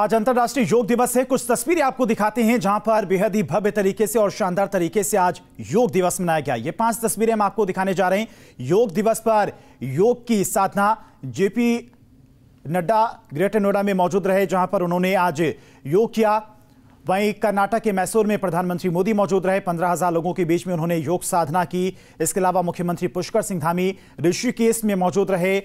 आज अंतर्राष्ट्रीय योग दिवस है। कुछ तस्वीरें आपको दिखाते हैं जहां पर बेहद ही भव्य तरीके से और शानदार तरीके से आज योग दिवस मनाया गया। ये 5 तस्वीरें हम आपको दिखाने जा रहे हैं। योग दिवस पर योग की साधना जेपी नड्डा ग्रेटर नोएडा में मौजूद रहे, जहां पर उन्होंने आज योग किया। वहीं कर्नाटक के मैसूर में प्रधानमंत्री मोदी मौजूद रहे। 15,000 लोगों के बीच में उन्होंने योग साधना की। इसके अलावा मुख्यमंत्री पुष्कर सिंह धामी ऋषिकेश में मौजूद रहे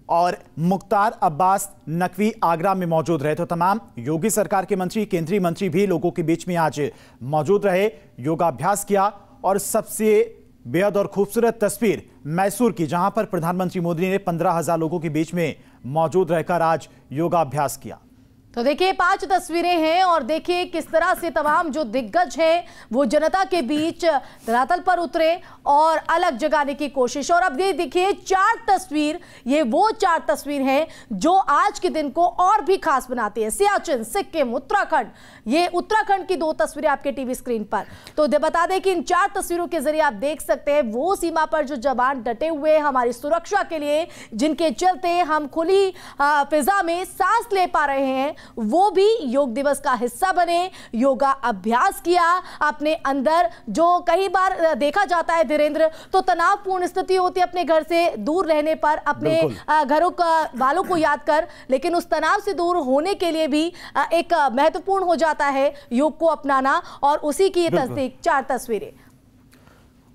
और मुख्तार अब्बास नकवी आगरा में मौजूद रहे। तो तमाम योगी सरकार के मंत्री, केंद्रीय मंत्री भी लोगों के बीच में आज मौजूद रहे, योगाभ्यास किया। और सबसे बेहद और खूबसूरत तस्वीर मैसूर की, जहां पर प्रधानमंत्री मोदी ने 15,000 लोगों के बीच में मौजूद रहकर आज योगाभ्यास किया। तो देखिए 5 तस्वीरें हैं और देखिए किस तरह से तमाम जो दिग्गज हैं वो जनता के बीच धरातल पर उतरे और अलग जगाने की कोशिश। और अब ये देखिए 4 तस्वीर, ये वो 4 तस्वीर हैं जो आज के दिन को और भी खास बनाती है। सियाचिन, सिक्किम, उत्तराखंड, ये उत्तराखंड की 2 तस्वीरें आपके टीवी स्क्रीन पर। तो बता दें कि इन 4 तस्वीरों के जरिए आप देख सकते हैं वो सीमा पर जो जवान डटे हुए हमारी सुरक्षा के लिए, जिनके चलते हम खुली फिजा में सांस ले पा रहे हैं, वो भी योग दिवस का हिस्सा बने, योगा अभ्यास किया अपने अंदर। जो कई बार देखा जाता है धीरेन्द्र, तो तनावपूर्ण स्थिति होती है अपने घर से दूर रहने पर, अपने घरों वालों को याद कर, लेकिन उस तनाव से दूर होने के लिए भी एक महत्वपूर्ण हो जाता है योग को अपनाना। और उसी की ये 4 तस्वीरें।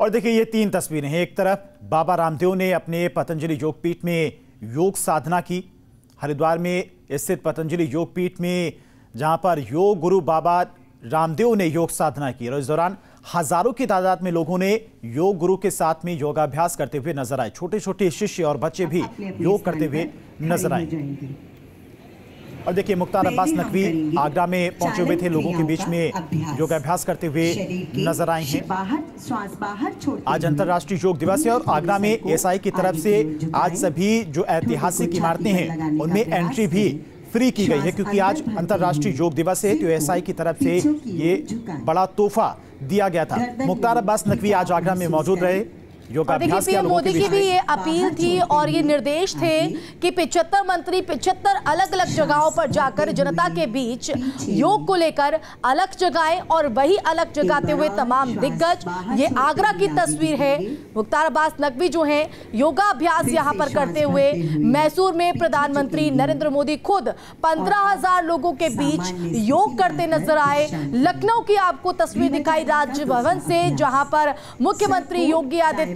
और देखिए ये 3 तस्वीरें हैं। एक तरफ बाबा रामदेव ने अपने पतंजलि योगपीठ में योग साधना की, हरिद्वार में स्थित पतंजलि योगपीठ में, जहां पर योग गुरु बाबा रामदेव ने योग साधना की। और इस दौरान हजारों की तादाद में लोगों ने योग गुरु के साथ में योगाभ्यास करते हुए नजर आए। छोटे छोटे शिष्य और बच्चे भी योग करते हुए नजर आए। और देखिए मुख्तार अब्बास नकवी आगरा में पहुंचे हुए थे, लोगों के बीच में योगाभ्यास करते हुए नजर आए हैं। आज अंतर्राष्ट्रीय योग दिवस है और आगरा में एसआई की तरफ से आज सभी जो ऐतिहासिक इमारतें हैं उनमें एंट्री भी फ्री की गई है, क्योंकि आज अंतर्राष्ट्रीय योग दिवस है। तो एसआई की तरफ से ये बड़ा तोहफा दिया गया था। मुख्तार अब्बास नकवी आज आगरा में मौजूद रहे। देखिए पीएम मोदी की भी ये अपील थी और ये निर्देश थे कि 75 मंत्री 75 अलग अलग जगहों पर जाकर जनता के बीच योग को लेकर अलग जगाएं और वही अलग जगाते हुए तमाम दिग्गज। ये आगरा की तस्वीर है। मुख्तार अब्बास नकवी जो हैं योगा अभ्यास यहाँ पर करते हुए मैसूर में प्रधानमंत्री नरेंद्र मोदी खुद 15,000 लोगों के बीच योग करते नजर आए। लखनऊ की आपको तस्वीर दिखाई राजभवन से, जहां पर मुख्यमंत्री योगी आदित्यनाथ,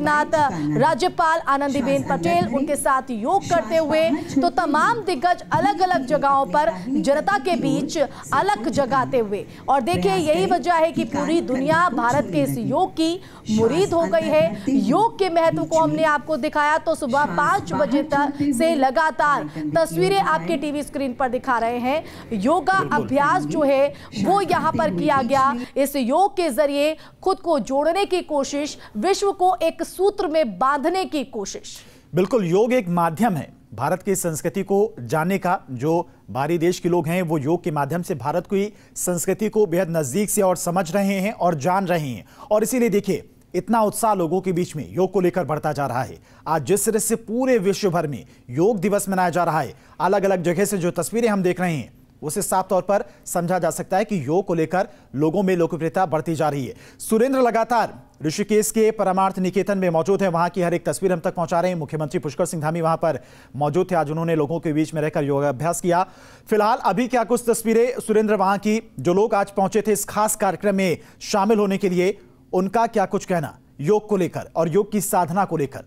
राज्यपाल आनंदीबेन पटेल उनके साथ योग करते हुए। तो तमाम दिग्गज अलग अलग जगहों पर जनता के बीच अलग जगाते हुए। और देखिए यही वजह है कि पूरी दुनिया भारत के इस योग की मुरीद हो गई है। योग के महत्व को हमने आपको दिखाया। तो सुबह 5 बजे तक से लगातार तस्वीरें आपके टीवी स्क्रीन पर दिखा रहे हैं। योगा अभ्यास जो है वो यहाँ पर किया गया। इस योग के जरिए खुद को जोड़ने की कोशिश, विश्व को एक सूत्र में बांधने की कोशिश। बिल्कुल, योग एक माध्यम है भारत की संस्कृति को जानने का। जो बाहरी देश के लोग हैं वो योग के माध्यम से भारत की संस्कृति को बेहद नजदीक से और समझ रहे हैं और जान रहे हैं। और इसीलिए देखिए इतना उत्साह लोगों के बीच में योग को लेकर बढ़ता जा रहा है। आज जिस तरह से पूरे विश्व भर में योग दिवस मनाया जा रहा है, अलग अलग जगह से जो तस्वीरें हम देख रहे हैं उसे साफ तौर पर समझा जा सकता है कि योग को लेकर लोगों में लोकप्रियता बढ़ती जा रही है। सुरेंद्र लगातार ऋषिकेश के परमार्थ निकेतन में मौजूद है, वहां की हर एक तस्वीर हम तक पहुंचा रहे हैं। मुख्यमंत्री पुष्कर सिंह धामी वहां पर मौजूद थे। आज उन्होंने लोगों के बीच में रहकर योगाभ्यास किया। फिलहाल अभी क्या कुछ तस्वीरें सुरेंद्र वहां की, जो लोग आज पहुंचे थे इस खास कार्यक्रम में शामिल होने के लिए, उनका क्या कुछ कहना योग को लेकर और योग की साधना को लेकर?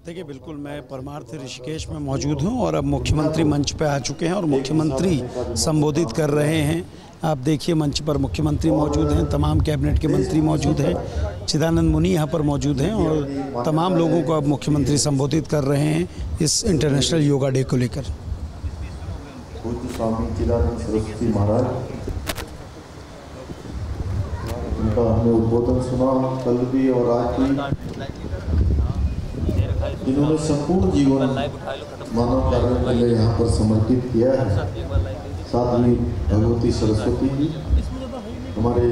देखिए बिल्कुल, मैं परमार्थ ऋषिकेश में मौजूद हूं और अब मुख्यमंत्री मंच पे आ चुके हैं और मुख्यमंत्री संबोधित कर रहे हैं। आप देखिए मंच पर मुख्यमंत्री मौजूद हैं, तमाम कैबिनेट के मंत्री मौजूद हैं, चिदानंद मुनि यहाँ पर मौजूद हैं और तमाम लोगों को अब मुख्यमंत्री संबोधित कर रहे हैं इस इंटरनेशनल योगा डे को लेकर। स्वामी चिदानंद सरस्वती महाराज, उनका हमने उद्बोधन सुना कल भी और आज भी। इन्होंने संपूर्ण जीवन मानव कार्य के लिए यहाँ पर समर्पित किया है। साथ ही भगवती सरस्वती जी हमारे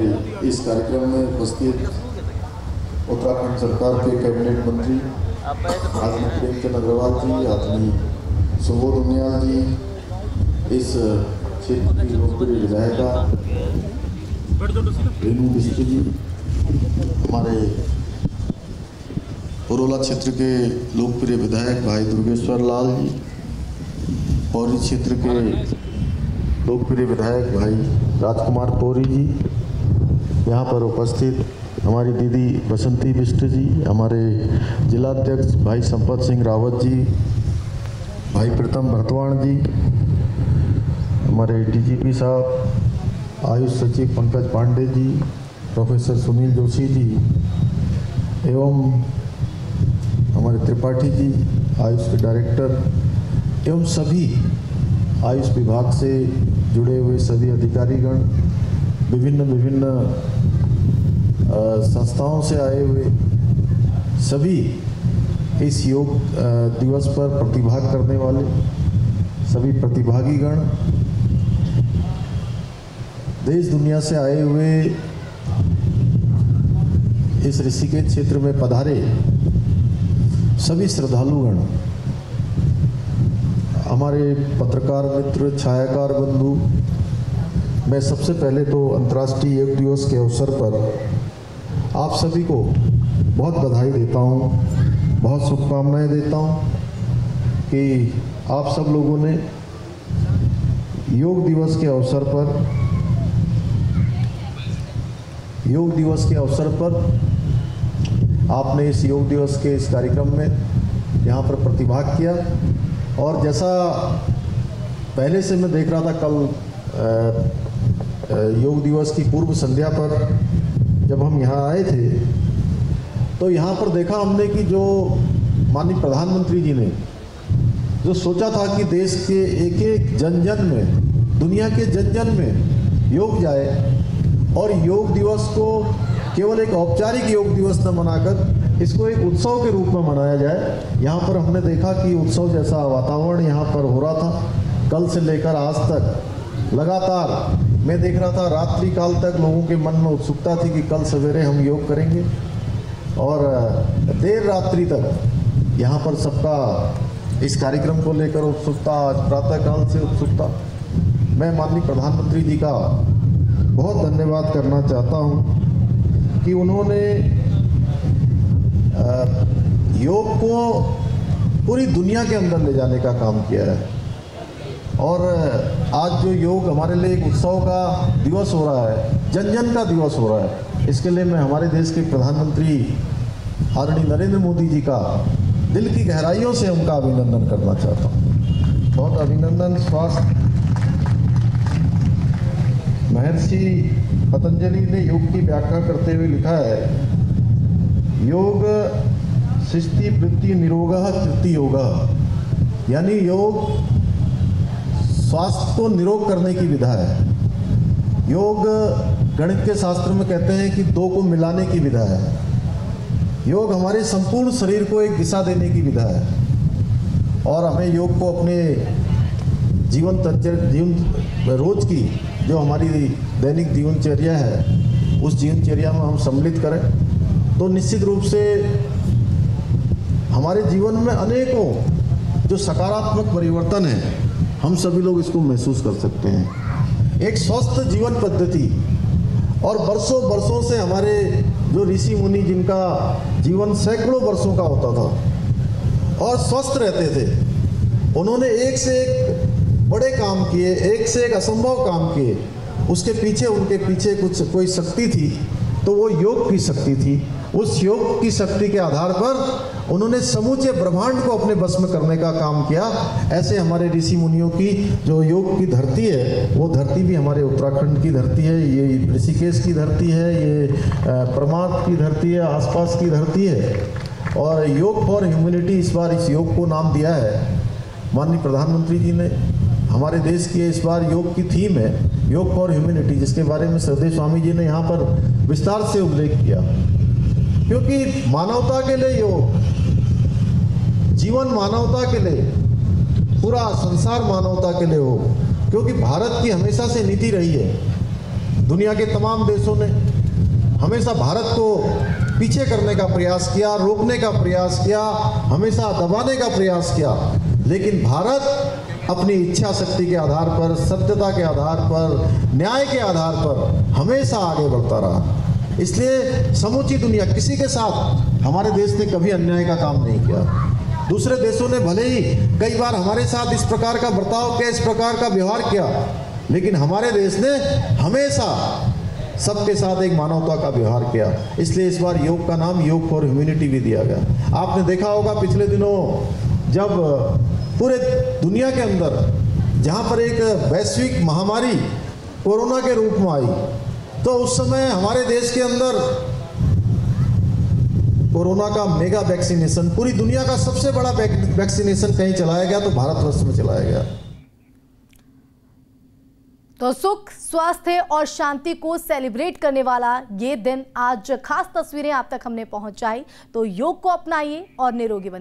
इस कार्यक्रम में उपस्थित उत्तराखंड सरकार के कैबिनेट मंत्री आदमी प्रेमचंद अग्रवाल जी, आदमी सुबोध उनियाल जी, इस क्षेत्र की लोकप्रिय विधायिका रेणु बिष्ट जी, हमारे पुरोला क्षेत्र के लोकप्रिय विधायक भाई दुर्गेश्वर लाल जी, पौरी क्षेत्र के लोकप्रिय विधायक भाई राजकुमार पौरी जी, यहाँ पर उपस्थित हमारी दीदी बसंती बिष्ट जी, हमारे जिलाध्यक्ष भाई संपत सिंह रावत जी, भाई प्रीतम भरतवाण जी, हमारे डीजीपी साहब, आयुष सचिव पंकज पांडे जी, प्रोफेसर सुनील जोशी जी, एवं हमारे त्रिपाठी जी, आयुष के डायरेक्टर, एवं सभी आयुष विभाग से जुड़े हुए सभी अधिकारीगण, विभिन्न संस्थाओं से आए हुए सभी, इस योग दिवस पर प्रतिभाग करने वाले सभी प्रतिभागीगण, देश दुनिया से आए हुए इस ऋषिकेश क्षेत्र में पधारे सभी श्रद्धालुगण, हमारे पत्रकार मित्र, छायाकार बंधु, मैं सबसे पहले तो अंतर्राष्ट्रीय योग दिवस के अवसर पर आप सभी को बहुत बधाई देता हूँ, बहुत शुभकामनाएं देता हूँ कि आप सब लोगों ने योग दिवस के अवसर पर आपने इस योग दिवस के इस कार्यक्रम में यहाँ पर प्रतिभाग किया। और जैसा पहले से मैं देख रहा था, कल योग दिवस की पूर्व संध्या पर जब हम यहाँ आए थे तो यहाँ पर देखा हमने कि जो माननीय प्रधानमंत्री जी ने जो सोचा था कि देश के एक एक जन में, दुनिया के जन में योग जाए और योग दिवस को केवल एक औपचारिक योग दिवस न मनाकर इसको एक उत्सव के रूप में मनाया जाए। यहाँ पर हमने देखा कि उत्सव जैसा वातावरण यहाँ पर हो रहा था। कल से लेकर आज तक लगातार मैं देख रहा था, रात्रि काल तक लोगों के मन में उत्सुकता थी कि कल सवेरे हम योग करेंगे, और देर रात्रि तक यहाँ पर सबका इस कार्यक्रम को लेकर उत्सुकता, आज प्रातःकाल से उत्सुकता। मैं माननीय प्रधानमंत्री जी का बहुत धन्यवाद करना चाहता हूँ कि उन्होंने योग को पूरी दुनिया के अंदर ले जाने का काम किया है। और आज जो योग हमारे लिए एक उत्सव का दिवस हो रहा है, जन का दिवस हो रहा है, इसके लिए मैं हमारे देश के प्रधानमंत्री आदरणीय नरेंद्र मोदी जी का दिल की गहराइयों से उनका अभिनंदन करना चाहता हूँ। बहुत अभिनंदन। स्वास्थ्य महर्षि पतंजलि ने योग की व्याख्या करते हुए लिखा है, योग सृष्टि वृत्ति निरोगः कृति योगः, यानी योग स्वास्थ्य को निरोग करने की विधा है। योग गणित के शास्त्र में कहते हैं कि दो को मिलाने की विधा है। योग हमारे संपूर्ण शरीर को एक दिशा देने की विधा है, और हमें योग को अपने जीवन रोज की जो हमारी दैनिक जीवनचर्या है, उस जीवनचर्या में हम सम्मिलित करें तो निश्चित रूप से हमारे जीवन में अनेकों जो सकारात्मक परिवर्तन है, हम सभी लोग इसको महसूस कर सकते हैं। एक स्वस्थ जीवन पद्धति, और बरसों से हमारे जो ऋषि मुनि जिनका जीवन सैकड़ों वर्षों का होता था और स्वस्थ रहते थे, उन्होंने एक से एक बड़े काम किए, एक से एक असंभव काम किए। उसके पीछे उनके पीछे कोई शक्ति थी, तो वो योग की शक्ति थी। उस योग की शक्ति के आधार पर उन्होंने समूचे ब्रह्मांड को अपने बस में करने का काम किया। ऐसे हमारे ऋषि मुनियों की जो योग की धरती है, वो धरती भी हमारे उत्तराखंड की धरती है, ये ऋषिकेश की धरती है, ये परमार्थ की धरती है, आसपास की धरती है। और योग फॉर ह्यूमैनिटी, इस बार इस योग को नाम दिया है माननीय प्रधानमंत्री जी ने। हमारे देश की इस बार योग की थीम है योग फॉर ह्यूमैनिटी, जिसके बारे में श्रद्धेय स्वामी जी ने यहाँ पर विस्तार से उल्लेख किया। क्योंकि मानवता के लिए योग, जीवन मानवता के लिए, पूरा संसार मानवता के लिए हो। क्योंकि भारत की हमेशा से नीति रही है, दुनिया के तमाम देशों ने हमेशा भारत को पीछे करने का प्रयास किया, रोकने का प्रयास किया, हमेशा दबाने का प्रयास किया, लेकिन भारत अपनी इच्छा शक्ति के आधार पर, सत्यता के आधार पर, न्याय के आधार पर हमेशा आगे बढ़ता रहा। इसलिए समूची दुनिया, किसी के साथ हमारे देश ने कभी अन्याय का काम नहीं किया। दूसरे देशों ने भले ही कई बार हमारे साथ इस प्रकार का बर्ताव किया, इस प्रकार का व्यवहार किया, लेकिन हमारे देश ने हमेशा सबके साथ एक मानवता का व्यवहार किया। इसलिए इस बार योग का नाम योग फॉर ह्यूमैनिटी भी दिया गया। आपने देखा होगा पिछले दिनों जब पूरे दुनिया के अंदर जहां पर एक वैश्विक महामारी कोरोना के रूप में आई, तो उस समय हमारे देश के अंदर कोरोना का मेगा वैक्सीनेशन, पूरी दुनिया का सबसे बड़ा वैक्सीनेशन कहीं चलाया गया तो भारतवर्ष में चलाया गया। तो सुख, स्वास्थ्य और शांति को सेलिब्रेट करने वाला ये दिन, आज खास तस्वीरें आप तक हमने पहुंचाई। तो योग को अपनाइए और निरोगी बनिए।